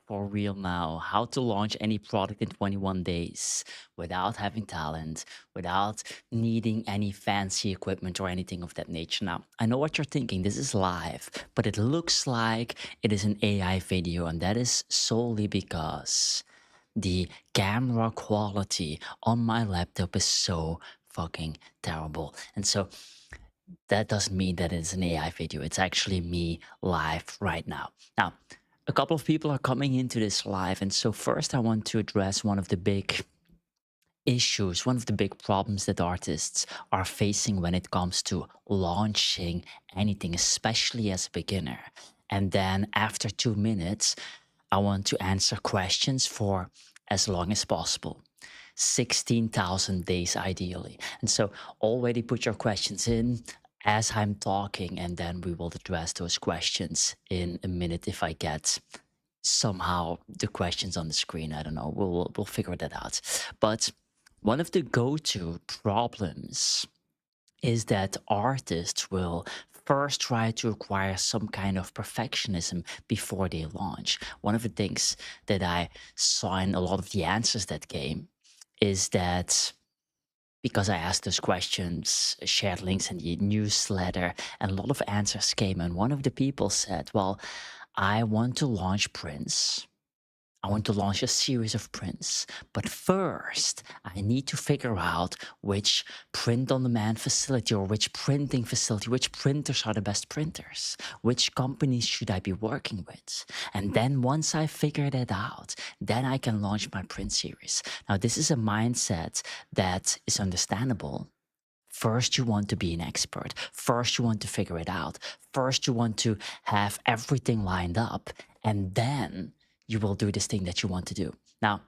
for real now, how to launch any product in 21 days without having talent, without needing any fancy equipment or anything of that nature. Now, I know what you're thinking. This is live, but it looks like it is an AI video, and that is solely because the camera quality on my laptop is so fucking terrible. And so that doesn't mean that it's an AI video. It's actually me live right now. Now, a couple of people are coming into this live. And so first I want to address one of the big issues, one of the big problems that artists are facing when it comes to launching anything, especially as a beginner. And then after 2 minutes, I want to answer questions for as long as possible. 16,000 days ideally. And so already put your questions in as I'm talking, and then we will address those questions in a minute if I get somehow the questions on the screen. I don't know. We'll figure that out. But one of the go-to problems is that artists will first try to acquire some kind of perfectionism before they launch. One of the things that I saw in a lot of the answers that came is that because I asked those questions, shared links in the newsletter, and a lot of answers came. And one of the people said, well, I want to launch Prince. I want to launch a series of prints, but first I need to figure out which print on demand facility or which printing facility, which printers are the best printers, which companies should I be working with. And then once I figure that out, then I can launch my print series. Now, this is a mindset that is understandable. First, you want to be an expert. First, you want to figure it out. First, you want to have everything lined up. And then you will do this thing that you want to do. Now,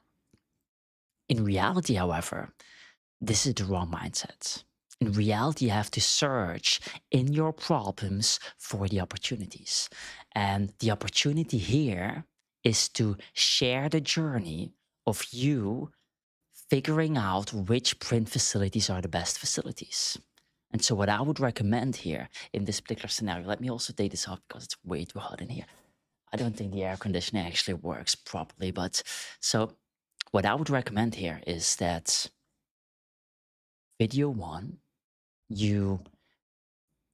in reality, however, this is the wrong mindset. In reality, you have to search in your problems for the opportunities. And the opportunity here is to share the journey of you figuring out which print facilities are the best facilities. And so what I would recommend here in this particular scenario, let me also take this off because it's way too hot in here. I don't think the air conditioning actually works properly, but so what I would recommend here is that video one, you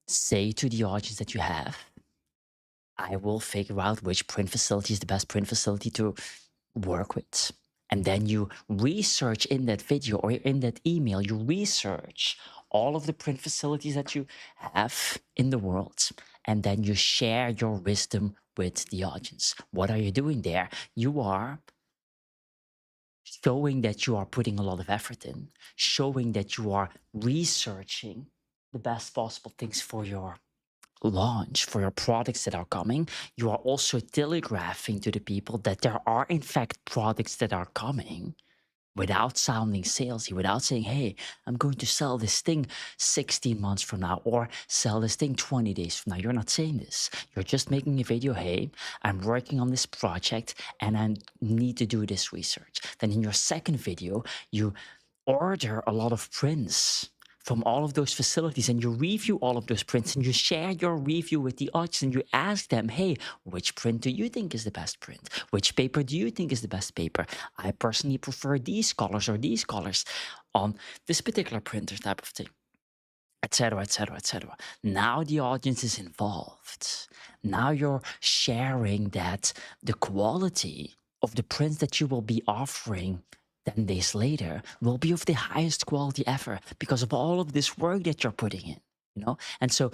say to the audience that you have, I will figure out which print facility is the best print facility to work with. And then you research in that video or in that email, you research all of the print facilities that you have in the world. And then you share your wisdom with the audience. What are you doing there? You are showing that you are putting a lot of effort in, showing that you are researching the best possible things for your launch, for your products that are coming. You are also telegraphing to the people that there are, in fact, products that are coming without sounding salesy, without saying, hey, I'm going to sell this thing 16 months from now or sell this thing 20 days from now. You're not saying this. You're just making a video, hey, I'm working on this project and I need to do this research. Then in your second video, you order a lot of prints from all of those facilities and you review all of those prints and you share your review with the audience and you ask them, hey, which print do you think is the best print? Which paper do you think is the best paper? I personally prefer these colors or these colors on this particular printer type of thing, etc., etc., etc. Now the audience is involved. Now you're sharing that the quality of the prints that you will be offering 10 days later will be of the highest quality ever because of all of this work that you're putting in, you know? And so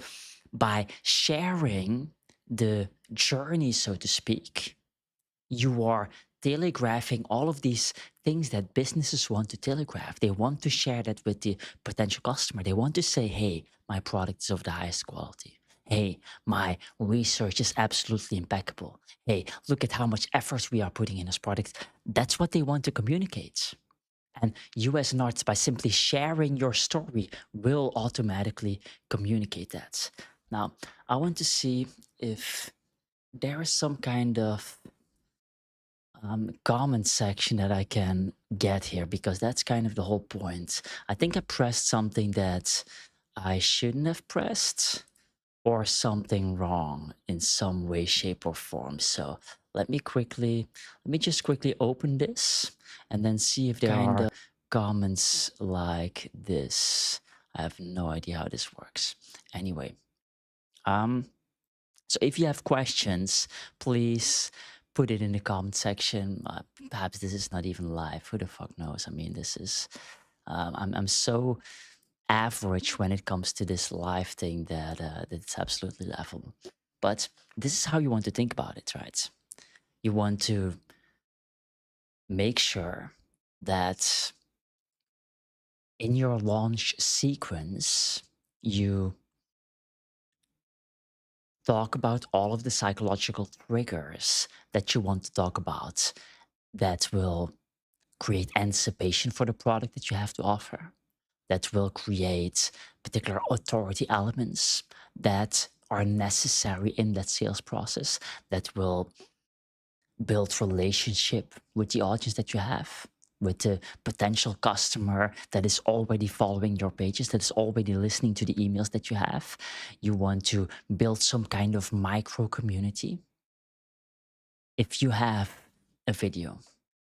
by sharing the journey, so to speak, you are telegraphing all of these things that businesses want to telegraph. They want to share that with the potential customer. They want to say, hey, my product is of the highest quality. Hey, my research is absolutely impeccable. Hey, look at how much effort we are putting in this product. That's what they want to communicate. And you as an artist, by simply sharing your story, will automatically communicate that. Now, I want to see if there is some kind of comment section that I can get here because that's kind of the whole point. I think I pressed something that I shouldn't have pressed, or something wrong in some way, shape, or form. So let me just quickly open this and then see if there are comments like this. I have no idea how this works. Anyway, um, so if you have questions, please put it in the comment section. Perhaps this is not even live. Who the fuck knows? I mean, this is I'm so average when it comes to this live thing that it's absolutely laughable. But this is how you want to think about it, right? You want to make sure that in your launch sequence, you talk about all of the psychological triggers that you want to talk about that will create anticipation for the product that you have to offer, that will create particular authority elements that are necessary in that sales process, that will build relationship with the audience that you have, with the potential customer that is already following your pages, that is already listening to the emails that you have. You want to build some kind of micro community. If you have a video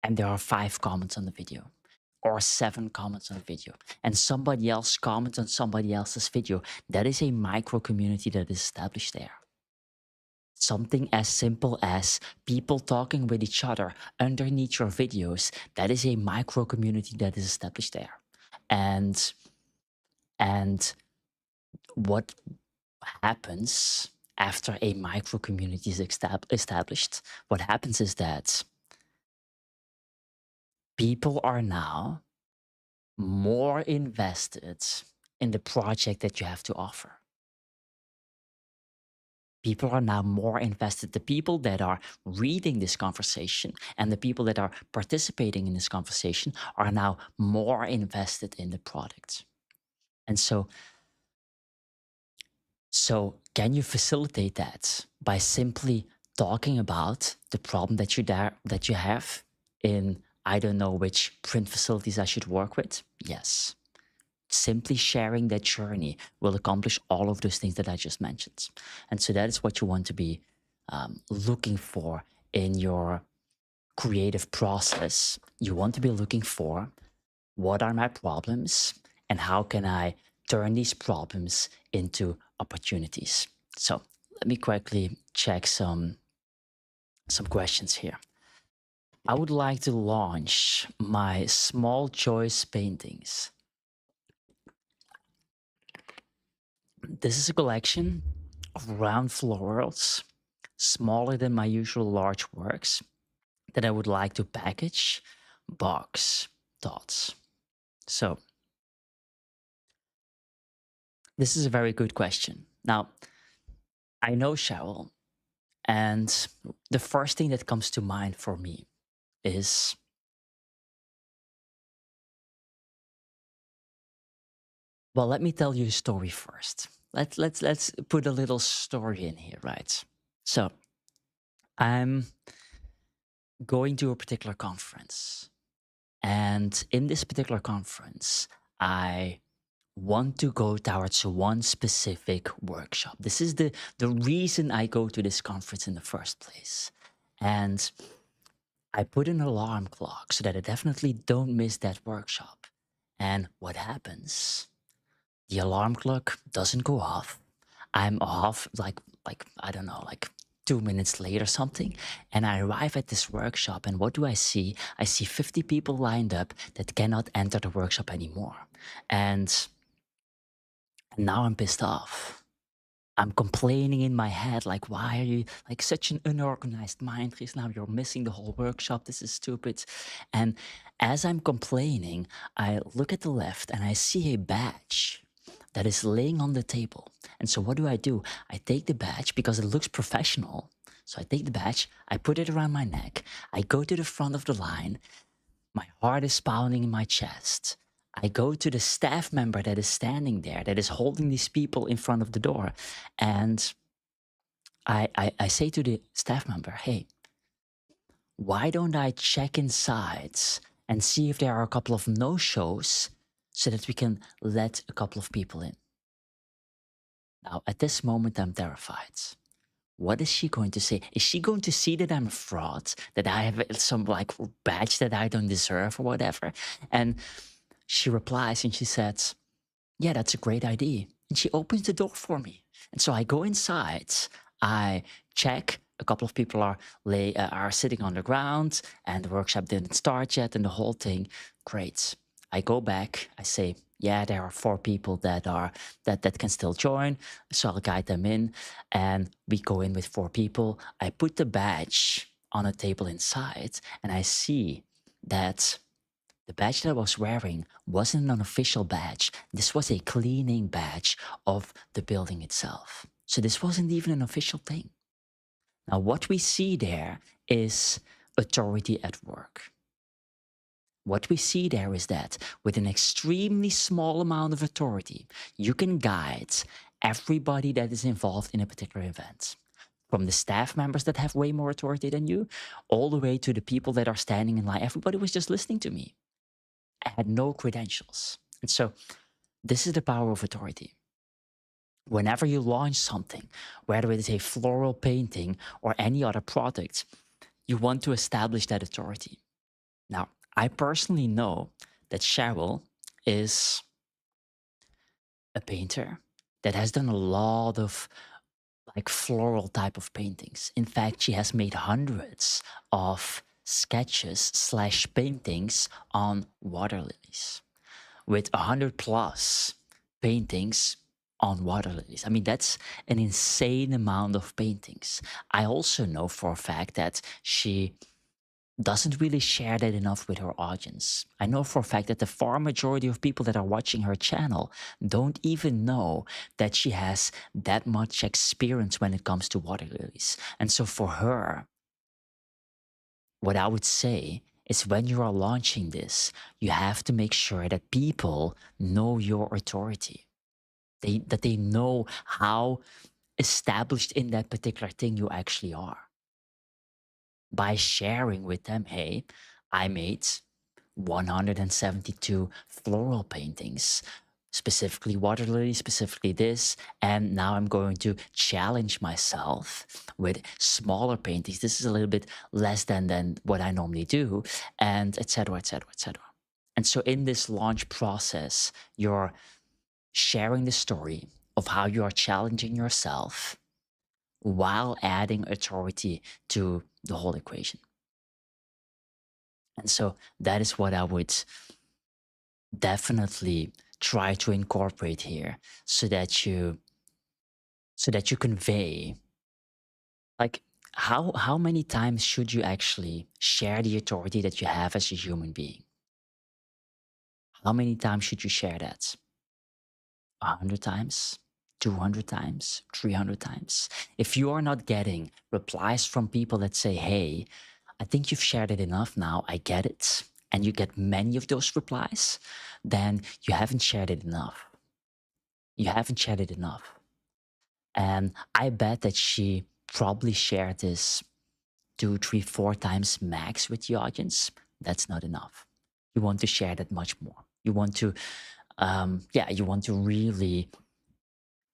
and there are 5 comments on the video, or 7 comments on a video, and somebody else comments on somebody else's video, that is a micro community that is established there. Something as simple as people talking with each other underneath your videos, that is a micro community that is established there. And and what happens after a micro community is established, what happens is that people are now more invested in the project that you have to offer. People are now more invested. The people that are reading this conversation and the people that are participating in this conversation are now more invested in the product. And so can you facilitate that by simply talking about the problem that you have in I don't know which print facilities I should work with? Yes. Simply sharing that journey will accomplish all of those things that I just mentioned. And so that is what you want to be looking for in your creative process. You want to be looking for what are my problems and how can I turn these problems into opportunities. So let me quickly check some questions here. I would like to launch my small choice paintings. This is a collection of round florals, smaller than my usual large works, that I would like to package, box, dots. So, this is a very good question. Now, I know Cheryl, and the first thing that comes to mind for me is well, let me tell you a story first. Let's put a little story in here, right? So, I'm going to a particular conference. And in this particular conference, I want to go towards one specific workshop. This is the reason I go to this conference in the first place. And I put an alarm clock so that I definitely don't miss that workshop. And what happens? The alarm clock doesn't go off. I'm off like I don't know, like 2 minutes late or something. And I arrive at this workshop and what do I see? I see 50 people lined up that cannot enter the workshop anymore. And now I'm pissed off. I'm complaining in my head, like, why are you like such an unorganized mind, Chris? Now you're missing the whole workshop. This is stupid. And as I'm complaining, I look at the left and I see a badge that is laying on the table. And so what do? I take the badge because it looks professional. So I take the badge, I put it around my neck, I go to the front of the line, my heart is pounding in my chest. I go to the staff member that is standing there, that is holding these people in front of the door. And I say to the staff member, hey, why don't I check inside and see if there are a couple of no-shows so that we can let a couple of people in? Now, at this moment, I'm terrified. What is she going to say? Is she going to see that I'm a fraud, that I have some like badge that I don't deserve or whatever? And she replies and she says, yeah, that's a great idea. And she opens the door for me. And so I go inside, I check. A couple of people are sitting on the ground, and the workshop didn't start yet, and the whole thing. Great. I go back. I say, yeah, there are 4 people that can still join, so I'll guide them in, and we go in with 4 people. I put the badge on a table inside, and I see that the badge that I was wearing wasn't an official badge. This was a cleaning badge of the building itself. So this wasn't even an official thing. Now, what we see there is authority at work. What we see there is that with an extremely small amount of authority, you can guide everybody that is involved in a particular event. From the staff members that have way more authority than you, all the way to the people that are standing in line. Everybody was just listening to me. I had no credentials. And so this is the power of authority. Whenever you launch something, whether it is a floral painting or any other product, you want to establish that authority. Now, I personally know that Cheryl is a painter that has done a lot of like floral type of paintings. In fact, she has made hundreds of sketches slash paintings on water lilies, with 100 plus paintings on water lilies. I mean, that's an insane amount of paintings. I also know for a fact that she doesn't really share that enough with her audience. I know for a fact that the far majority of people that are watching her channel don't even know that she has that much experience when it comes to water lilies. And so for her, what I would say is when you are launching this, you have to make sure that people know your authority. That they know how established in that particular thing you actually are. By sharing with them, hey, I made 172 floral paintings, specifically water lily, specifically this, and now I'm going to challenge myself with smaller paintings. This is a little bit less than what I normally do, and etc., etc., etc. And so in this launch process, you're sharing the story of how you are challenging yourself while adding authority to the whole equation. And so that is what I would definitely try to incorporate here, so that you convey, like, how many times should you actually share the authority that you have as a human being? How many times should you share that? 100 times? 200 times? 300 times? If you are not getting replies from people that say, hey, I think you've shared it enough now, I get it, and you get many of those replies, then you haven't shared it enough. You haven't shared it enough. And I bet that she probably shared this 2, 3, 4 times max with the audience. That's not enough. You want to share that much more. You want to, you want to really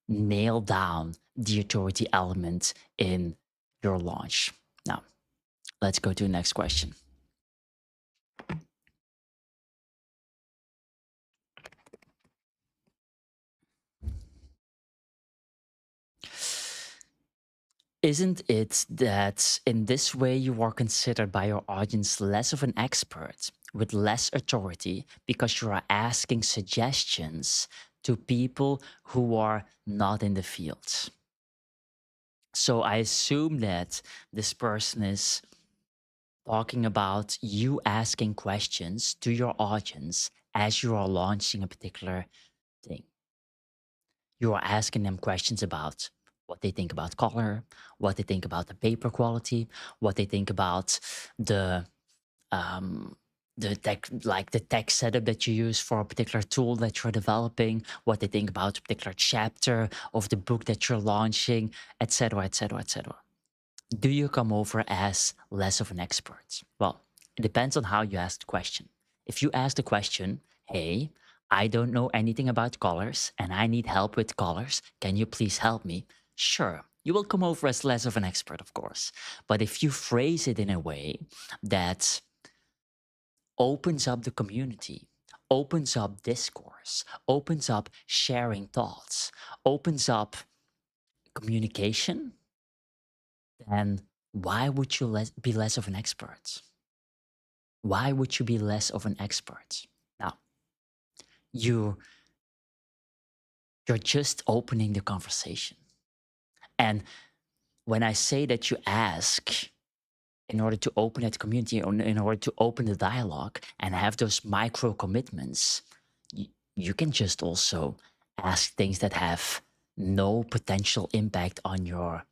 nail down the authority element in your launch. Now, let's go to the next question. Isn't it that in this way you are considered by your audience less of an expert with less authority because you are asking suggestions to people who are not in the field? So I assume that this person is talking about you asking questions to your audience as you are launching a particular thing. You are asking them questions about what they think about color, what they think about the paper quality, what they think about the um, the tech setup that you use for a particular tool that you're developing, what they think about a particular chapter of the book that you're launching, etc., etc., etc. Do you come over as less of an expert? Well, it depends on how you ask the question. If you ask the question, hey, I don't know anything about colors and I need help with colors. Can you please help me? Sure, you will come over as less of an expert, of course. But if you phrase it in a way that opens up the community, opens up discourse, opens up sharing thoughts, opens up communication, then why would you be less of an expert? Why would you be less of an expert? Now, you you're just opening the conversation. And when I say that you ask in order to open that community, or in order to open the dialogue and have those micro commitments, you can just also ask things that have no potential impact on your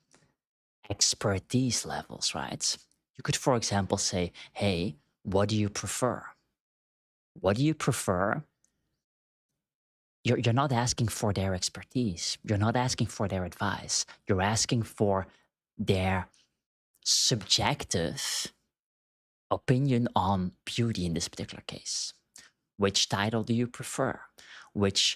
expertise levels, right? You could, for example, say, hey, what do you prefer? What do you prefer? You're not asking for their expertise. You're not asking for their advice. You're asking for their subjective opinion on beauty in this particular case. Which title do you prefer? Which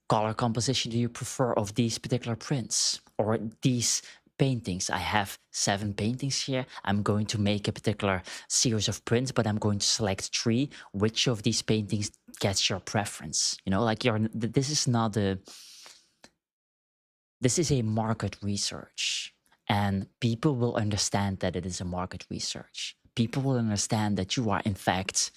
color composition do you prefer of these particular prints or these paintings? I have 7 paintings here. I'm going to make a particular series of prints, but I'm going to select 3. Which of these paintings gets your preference? You know, like this is not a, this is a market research, and people will understand that it is a market research. People will understand that you are in fact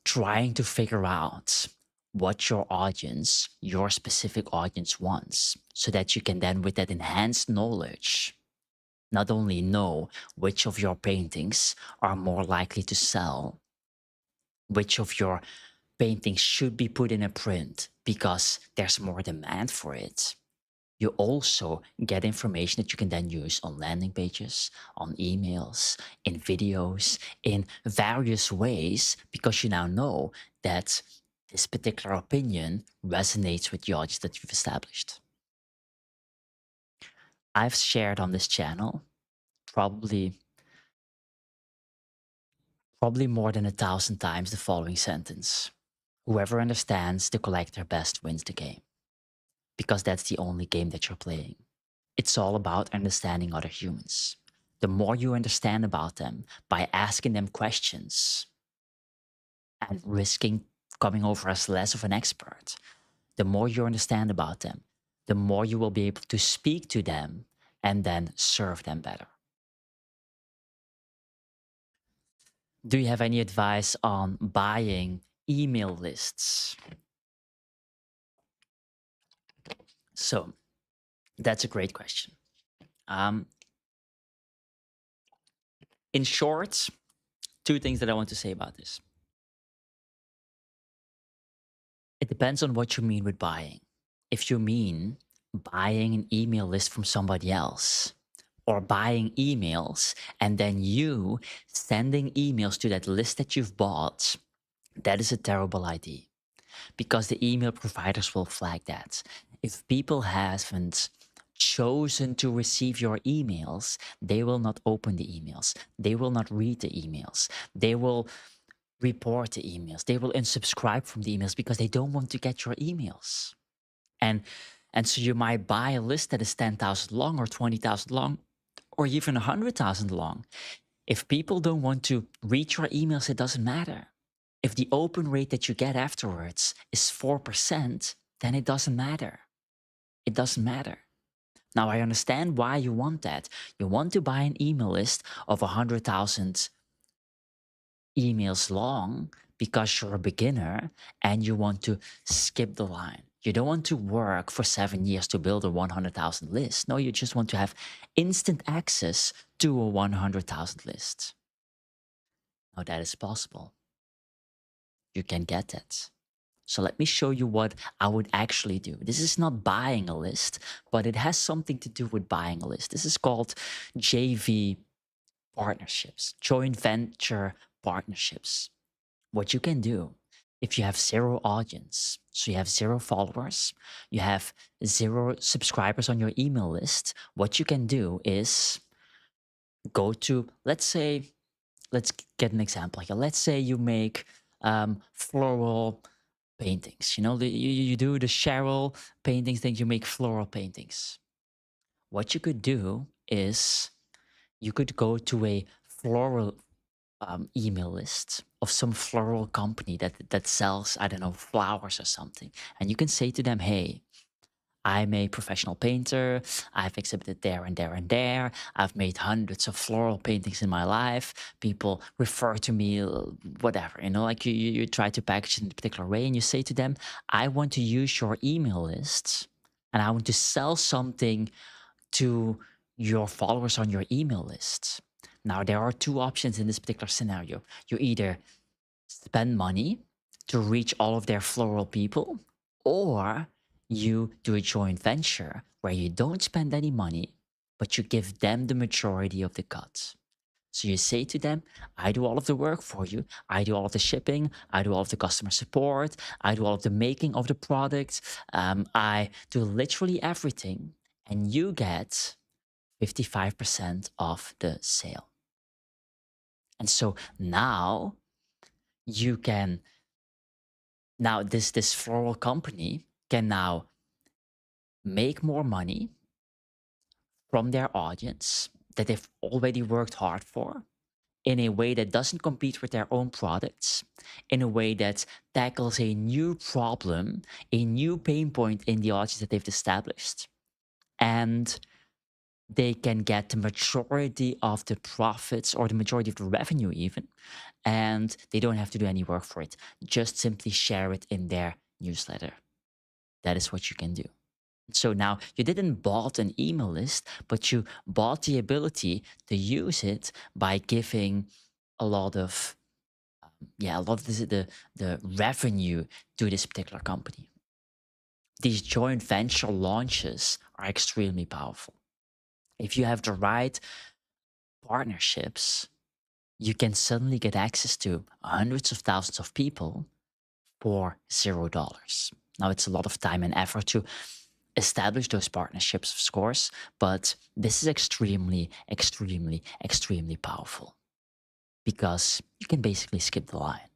trying to figure out what your audience, your specific audience wants, so that you can then, with that enhanced knowledge, not only know which of your paintings are more likely to sell, which of your paintings should be put in a print because there's more demand for it. You also get information that you can then use on landing pages, on emails, in videos, in various ways, because you now know that this particular opinion resonates with the audience that you've established. I've shared on this channel probably more than 1,000 times the following sentence: whoever understands the collector best wins the game, because that's the only game that you're playing. It's all about understanding other humans. The more you understand about them by asking them questions and risking coming over as less of an expert, the more you understand about them, the more you will be able to speak to them and then serve them better. Do you have any advice on buying email lists? So that's a great question. In short, 2 things that I want to say about this. It depends on what you mean with buying. If you mean buying an email list from somebody else, or buying emails and then you sending emails to that list that you've bought, that is a terrible idea, because the email providers will flag that. If people haven't chosen to receive your emails, they will not open the emails. They will not read the emails. They will report the emails. They will unsubscribe from the emails because they don't want to get your emails. And so you might buy a list that is 10,000 long or 20,000 long or even 100,000 long. If people don't want to read your emails, it doesn't matter. If the open rate that you get afterwards is 4%, then it doesn't matter. It doesn't matter. Now, I understand why you want that. You want to buy an email list of 100,000 emails long because you're a beginner and you want to skip the line. You don't want to work for 7 years to build a 100,000 list. No, you just want to have instant access to a 100,000 list. Now that is possible. You can get that. So let me show you what I would actually do. This is not buying a list, but it has something to do with buying a list. This is called JV partnerships, joint venture partnerships. What you can do if you have 0 audience, so you have 0 followers, you have 0 subscribers on your email list, what you can do is go to, let's get an example here. Let's say you make floral paintings. You know, you do the Cheryl paintings, then you make floral paintings. What you could do is you could go to a floral email list of some floral company that sells, I don't know, flowers or something, and you can say to them, "Hey, I'm a professional painter. I've exhibited there and there and there. I've made hundreds of floral paintings in my life. People refer to me, whatever, you know, like you try to package it in a particular way and you say to them, I want to use your email lists and I want to sell something to your followers on your email list. Now, there are two options in this particular scenario. You either spend money to reach all of their floral people, or you do a joint venture where you don't spend any money, but you give them the majority of the cut. So you say to them, I do all of the work for you. I do all of the shipping. I do all of the customer support. I do all of the making of the product. I do literally everything. And you get 55% of the sale. And so now you can now this floral company can now make more money from their audience that they've already worked hard for in a way that doesn't compete with their own products, in a way that tackles a new problem, a new pain point in the audience that they've established. And they can get the majority of the profits or the majority of the revenue even, and they don't have to do any work for it. Just simply share it in their newsletter. That is what you can do. So now you didn't bought an email list, but you bought the ability to use it by giving a lot of a lot of the revenue to this particular company. These joint venture launches are extremely powerful. If you have the right partnerships, you can suddenly get access to hundreds of thousands of people for $0. Now, it's a lot of time and effort to establish those partnerships, of course, but this is extremely, extremely, extremely powerful because you can basically skip the line.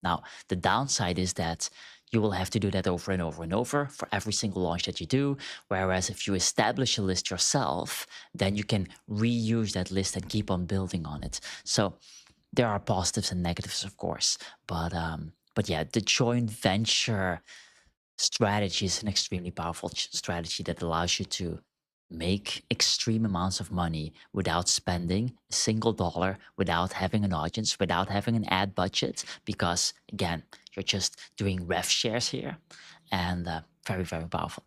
Now, the downside is that you will have to do that over and over and over for every single launch that you do. Whereas if you establish a list yourself, then you can reuse that list and keep on building on it. So there are positives and negatives, of course, but yeah, the joint venture strategy is an extremely powerful strategy that allows you to make extreme amounts of money without spending a single dollar, without having an audience, without having an ad budget, because again, you're just doing rev shares here, and very, very powerful.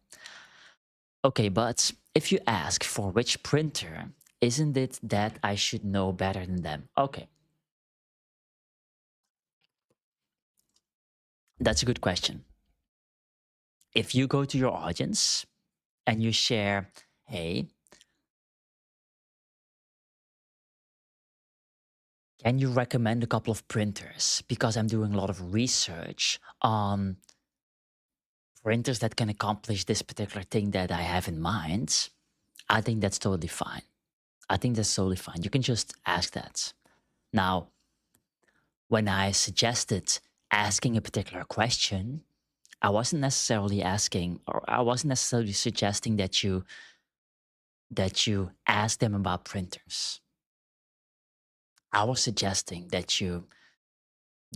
Okay, but if you ask for which printer, isn't it that I should know better than them? Okay, that's a good question. If you go to your audience and you share, hey, can you recommend a couple of printers? Because I'm doing a lot of research on printers that can accomplish this particular thing that I have in mind. I think that's totally fine. I think that's totally fine. You can just ask that. Now, when I suggested asking a particular question, I wasn't necessarily asking, or I wasn't necessarily suggesting that you ask them about printers. I was suggesting that you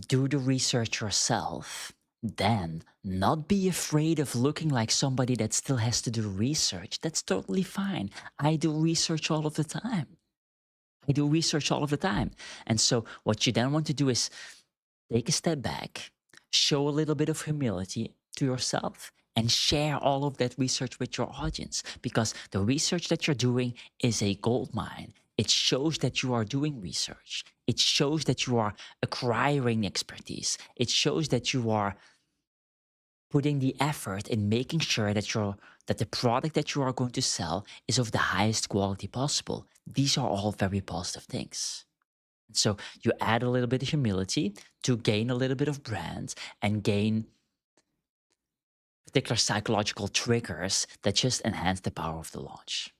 do the research yourself, then not be afraid of looking like somebody that still has to do research. That's totally fine. I do research all of the time. I do research all of the time. And so, what you then want to do is take a step back, show a little bit of humility to yourself, and share all of that research with your audience, because the research that you're doing is a gold mine. It shows that you are doing research. It shows that you are acquiring expertise. It shows that you are putting the effort in making sure that the product that you are going to sell is of the highest quality possible. These are all very positive things. So you add a little bit of humility to gain a little bit of brand and gain particular psychological triggers that just enhance the power of the launch.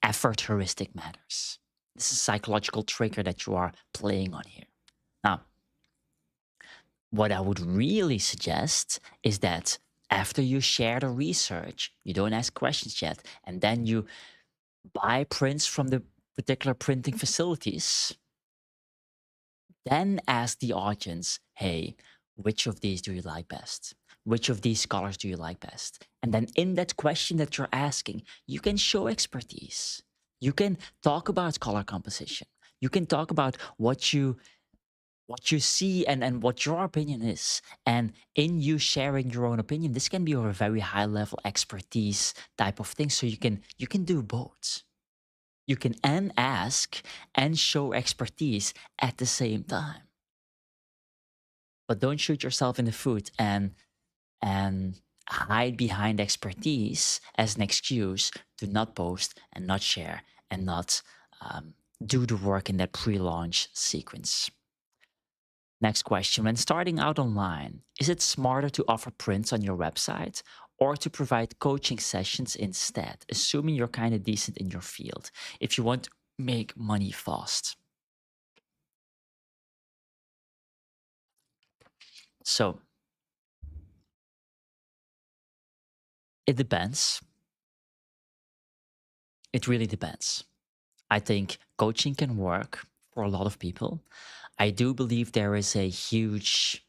Effort heuristic matters. This is a psychological trigger that you are playing on here. Now, What I would really suggest is that after you share the research, you don't ask questions yet, and then you buy prints from the particular printing facilities, then ask the audience, hey, which of these do you like best? Which of these colors do you like best? And then in that question that you're asking, you can show expertise. You can talk about color composition. You can talk about what you see and what your opinion is. And in you sharing your own opinion, this can be a very high level expertise type of thing. So you can do both. You can and ask and show expertise at the same time. But don't shoot yourself in the foot and hide behind expertise as an excuse to not post and not share and not do the work in that pre-launch sequence. Next question. When starting out online, is it smarter to offer prints on your website or to provide coaching sessions instead, assuming you're kind of decent in your field, if you want to make money fast? So it depends. It really depends. I think coaching can work for a lot of people. I do believe there is a huge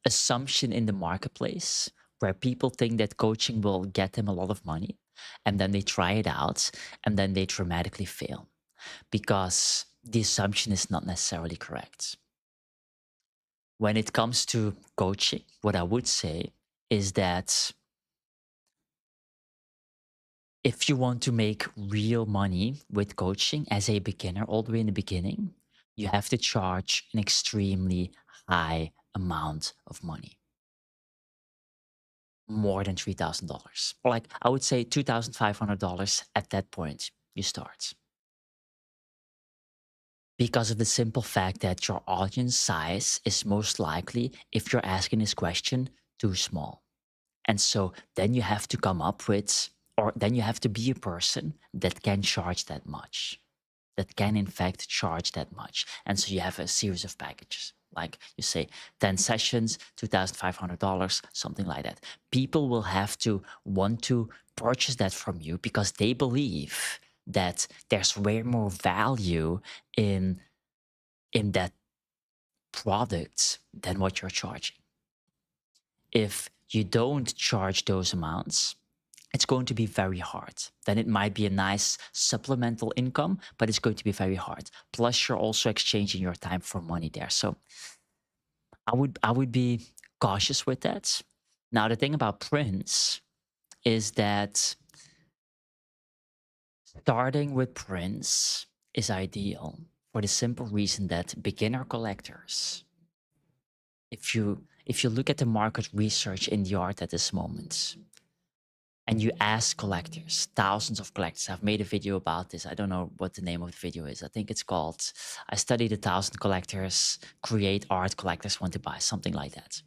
assumption in the marketplace where people think that coaching will get them a lot of money, and then they try it out and then they dramatically fail because the assumption is not necessarily correct. When it comes to coaching, what I would say is that if you want to make real money with coaching as a beginner, all the way in the beginning, you have to charge an extremely high amount of money, more than $3,000. Or like I would say $2,500 at that point you start. Because of the simple fact that your audience size is most likely, if you're asking this question, too small. And so then you have to come up with, or then you have to be a person that can charge that much, that can in fact charge that much. And so you have a series of packages. Like you say, 10 sessions, $2,500, something like that. People will have to want to purchase that from you because they believe that there's way more value in that product than what you're charging. If you don't charge those amounts, it's going to be very hard. Then it might be a nice supplemental income, but it's going to be very hard. Plus, you're also exchanging your time for money there. So I would be cautious with that. Now, the thing about prints is that starting with prints is ideal for the simple reason that beginner collectors, if you look at the market research in the art at this moment, and you ask collectors, thousands of collectors. I've made a video about this. I don't know what the name of the video is. I think it's called I Studied 1,000 Collectors, Create Art Collectors Want to Buy, something like that.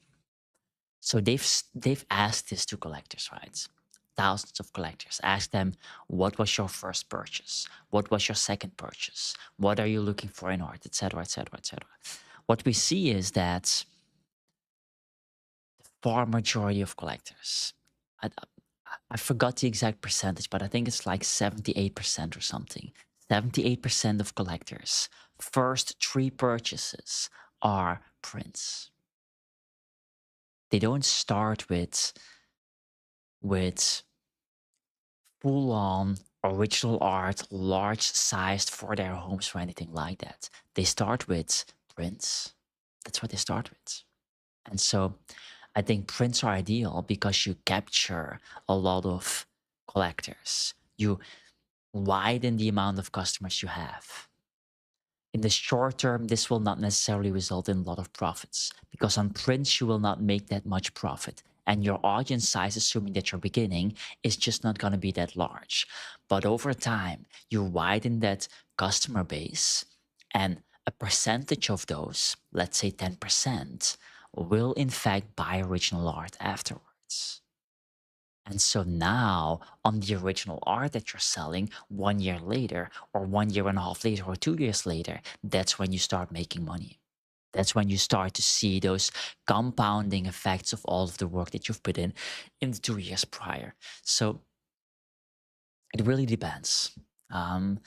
So they've asked this to collectors, right? Thousands of collectors. Ask them, what was your first purchase? What was your second purchase? What are you looking for in art, etc., etc., etc. What we see is that far majority of collectors, I, I forgot the exact percentage, but I think it's like 78% or something. 78% of collectors' first three purchases are prints. They don't start with full on original art, large sized for their homes or anything like that. They start with prints. That's what they start with. And so I think prints are ideal because you capture a lot of collectors. You widen the amount of customers you have. In the short term, this will not necessarily result in a lot of profits because on prints, you will not make that much profit. And your audience size, assuming that you're beginning, is just not going to be that large. But over time, you widen that customer base, and a percentage of those, let's say 10%, will in fact buy original art afterwards. And so now, on the original art that you're selling 1 year later, or 1.5 years later, or 2 years later, that's when you start making money. That's when you start to see those compounding effects of all of the work that you've put in the 2 years prior. So it really depends. Um,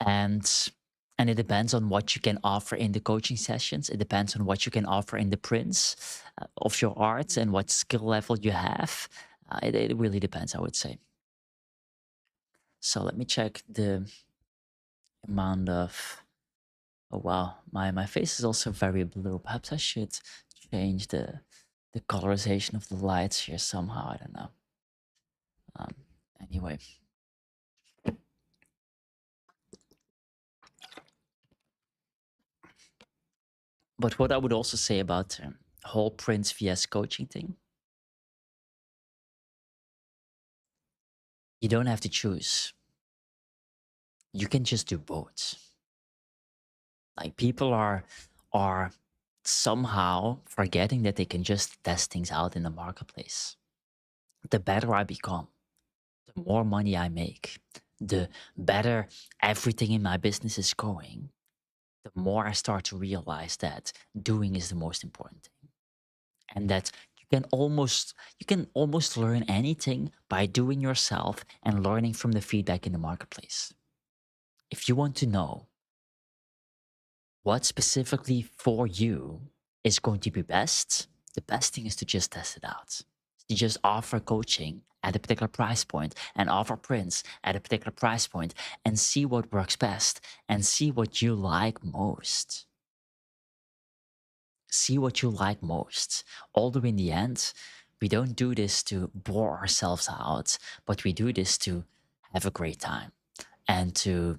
and and it depends on what you can offer in the coaching sessions. It depends on what you can offer in the prints of your art and what skill level you have. It really depends, I would say. So let me check the amount of. Oh wow, my face is also very blue. Perhaps I should change the colorization of the lights here somehow. I don't know. Um, anyway, but what I would also say about whole Prince vs coaching thing, you don't have to choose. You can just do both. Like people are somehow forgetting that they can just test things out in the marketplace. The better I become, the more money I make, the better everything in my business is going, the more I start to realize that doing is the most important thing. And that you can almost learn anything by doing yourself and learning from the feedback in the marketplace. If you want to know what specifically for you is going to be best, the best thing is to just test it out. You just offer coaching at a particular price point and offer prints at a particular price point and see what works best and see what you like most. See what you like most. Although in the end, we don't do this to bore ourselves out, but we do this to have a great time and to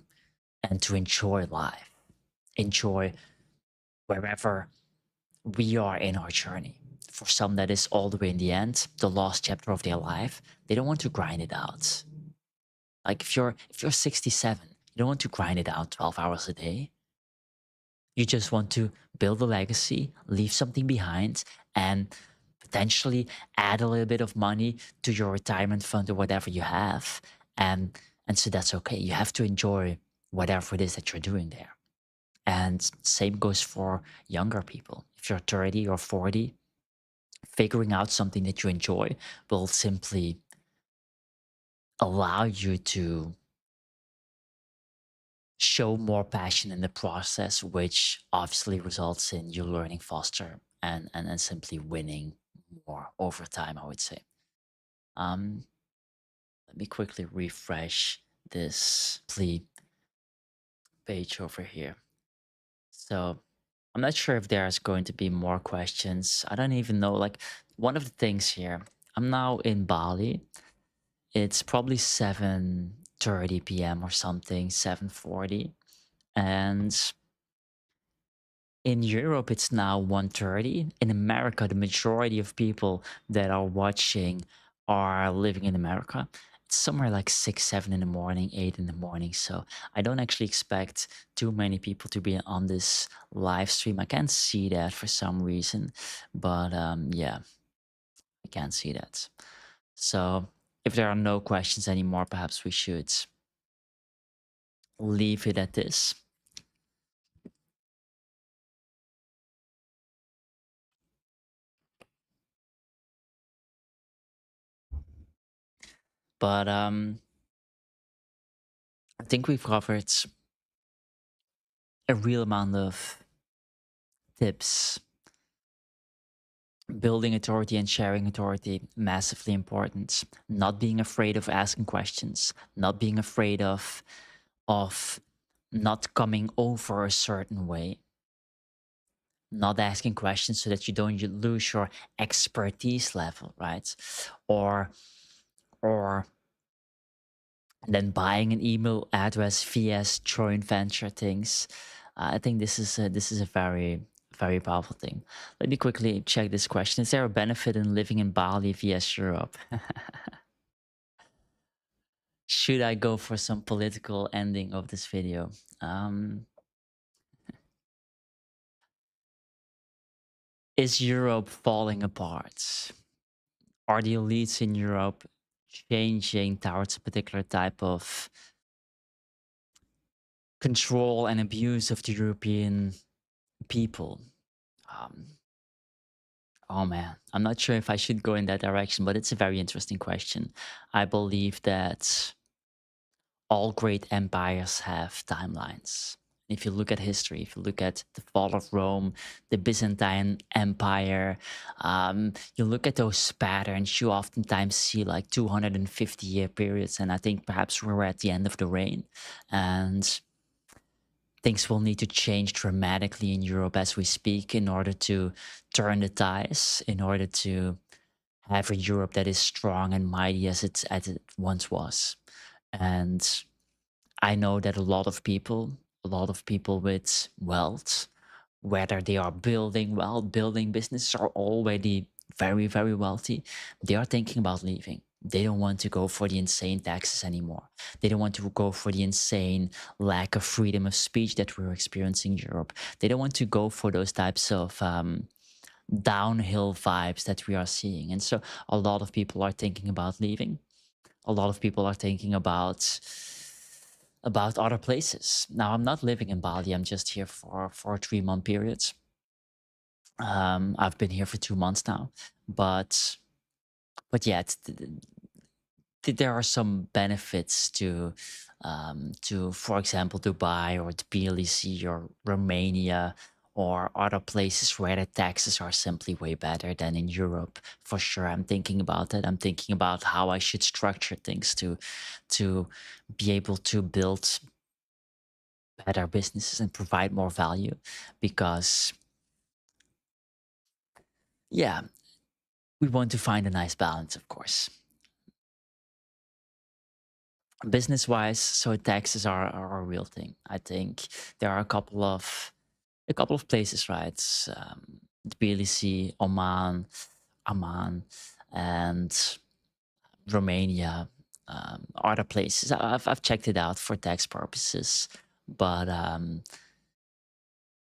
enjoy life, enjoy wherever we are in our journey. For some, that is all the way in the end, the last chapter of their life. They don't want to grind it out. Like if you're 67, you don't want to grind it out 12 hours a day. You just want to build a legacy, leave something behind, and potentially add a little bit of money to your retirement fund or whatever you have. And so that's okay. You have to enjoy whatever it is that you're doing there. And same goes for younger people. If you're 30 or 40, figuring out something that you enjoy will simply allow you to show more passion in the process, which obviously results in you learning faster and simply winning more over time, I would say. Um, Let me quickly refresh this page over here. So I'm not sure if there's going to be more questions. I don't even know. Like one of the things here, I'm now in Bali. It's probably 7:30 p.m. or something, 7:40. And in Europe, it's now 1:30. In America, the majority of people that are watching are living in America. It's somewhere like 6, 7 in the morning, 8 in the morning. So I don't actually expect too many people to be on this live stream. I can't see that for some reason, but yeah, I can't see that. So if there are no questions anymore, perhaps we should leave it at this. But I think we've covered a real amount of tips. Building authority and sharing authority, massively important. Not being afraid of asking questions, not being afraid of not coming over a certain way, not asking questions so that you don't lose your expertise level, right? Or then buying an email address via joint venture things. I think this is a very very powerful thing. Let me quickly check this question. Is there a benefit in living in Bali via Europe? Should I go for some political ending of this video? Is Europe falling apart? Are the elites in Europe changing towards a particular type of control and abuse of the European people, um, oh man, I'm not sure if I should go in that direction, but it's a very interesting question. I believe that all great empires have timelines. If you look at history, if you look at the fall of Rome, the Byzantine Empire, you look at those patterns, you oftentimes see like 250-year periods. And I think perhaps we're at the end of the reign. And things will need to change dramatically in Europe as we speak in order to turn the tides, in order to have a Europe that is strong and mighty as it once was. And I know that a lot of people with wealth, whether they are building wealth, building businesses, or already very, very wealthy, they are thinking about leaving. They don't want to go for the insane taxes anymore. They don't want to go for the insane lack of freedom of speech that we're experiencing in Europe. They don't want to go for those types of downhill vibes that we are seeing. And so a lot of people are thinking about leaving. A lot of people are thinking about other places. Now, I'm not living in Bali. I'm just here for a 3-month period. I've been here for 2 months now, but yeah, there are some benefits to, for example, Dubai or Tbilisi or Romania or other places where the taxes are simply way better than in Europe. For sure, I'm thinking about that. I'm thinking about how I should structure things to be able to build better businesses and provide more value because yeah, we want to find a nice balance, of course. Business wise, so taxes are a real thing. I think there are a couple of places, right? Tbilisi, Oman, Amman, and Romania, other places. I've checked it out for tax purposes, but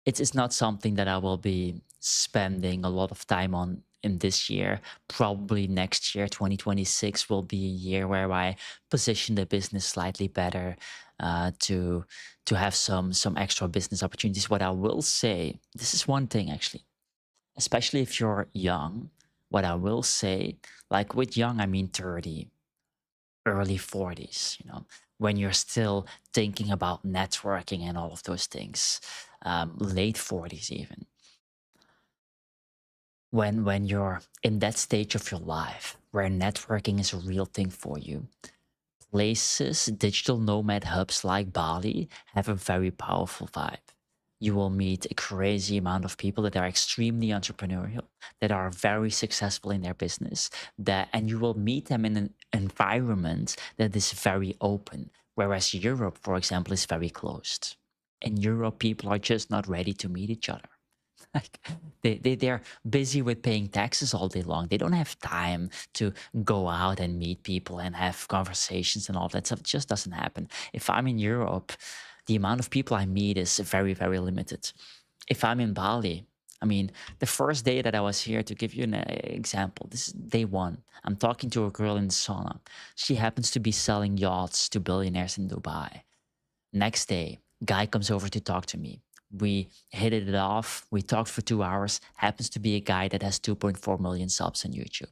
it's not something that I will be spending a lot of time on in this year. Probably next year, 2026, will be a year where I position the business slightly better to have some extra business opportunities. What I will say, this is one thing actually, especially if you're young. What I will say, like with young, I mean 30, early 40s, when you're still thinking about networking and all of those things, late 40s even. When you're in that stage of your life where networking is a real thing for you, places, digital nomad hubs like Bali have a very powerful vibe. You will meet a crazy amount of people that are extremely entrepreneurial, that are very successful in their business, and you will meet them in an environment that is very open. Whereas Europe, for example, is very closed. In Europe, people are just not ready to meet each other. Like they're busy with paying taxes all day long. They don't have time to go out and meet people and have conversations and all that stuff. It just doesn't happen. If I'm in Europe, the amount of people I meet is very, very limited. If I'm in Bali, I mean, the first day that I was here, to give you an example, this is day one. I'm talking to a girl in the sauna. She happens to be selling yachts to billionaires in Dubai. Next day, guy comes over to talk to me. We hit it off. We talked for 2 hours. Happens to be a guy that has 2.4 million subs on YouTube.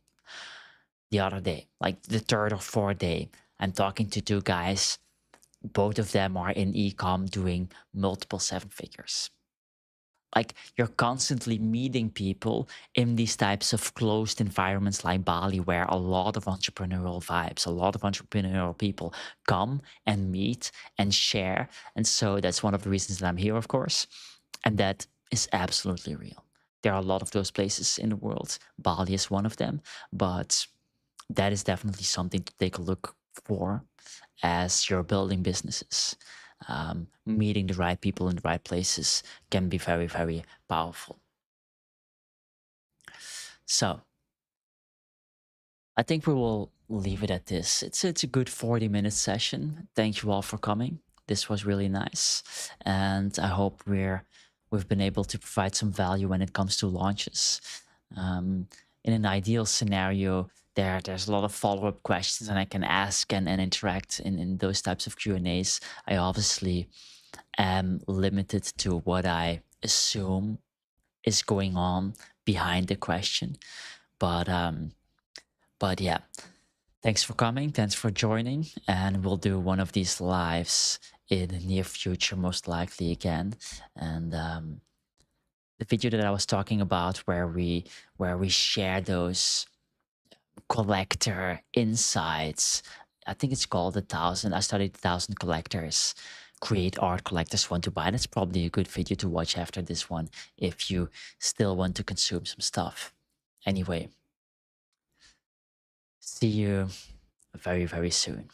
The other day, like the third or fourth day, I'm talking to two guys. Both of them are in e-com doing multiple 7 figures. Like you're constantly meeting people in these types of closed environments like Bali, where a lot of entrepreneurial vibes, a lot of entrepreneurial people come and meet and share. And so that's one of the reasons that I'm here, of course. And that is absolutely real. There are a lot of those places in the world. Bali is one of them, but that is definitely something to take a look for as you're building businesses. Meeting the right people in the right places can be very, very powerful. So I think we will leave it at this. It's a good 40-minute session. Thank you all for coming. This was really nice, and I hope we've been able to provide some value when it comes to launches. In an ideal scenario, there's a lot of follow-up questions and I can ask and interact in those types of Q&As. I obviously am limited to what I assume is going on behind the question. But yeah, thanks for coming, thanks for joining, and we'll do one of these lives in the near future, most likely again. And the video that I was talking about, where we share those collector insights. I think it's called 1,000. I studied 1,000 collectors, create art collectors want to buy. That's probably a good video to watch after this one if you still want to consume some stuff. Anyway, see you very, very soon.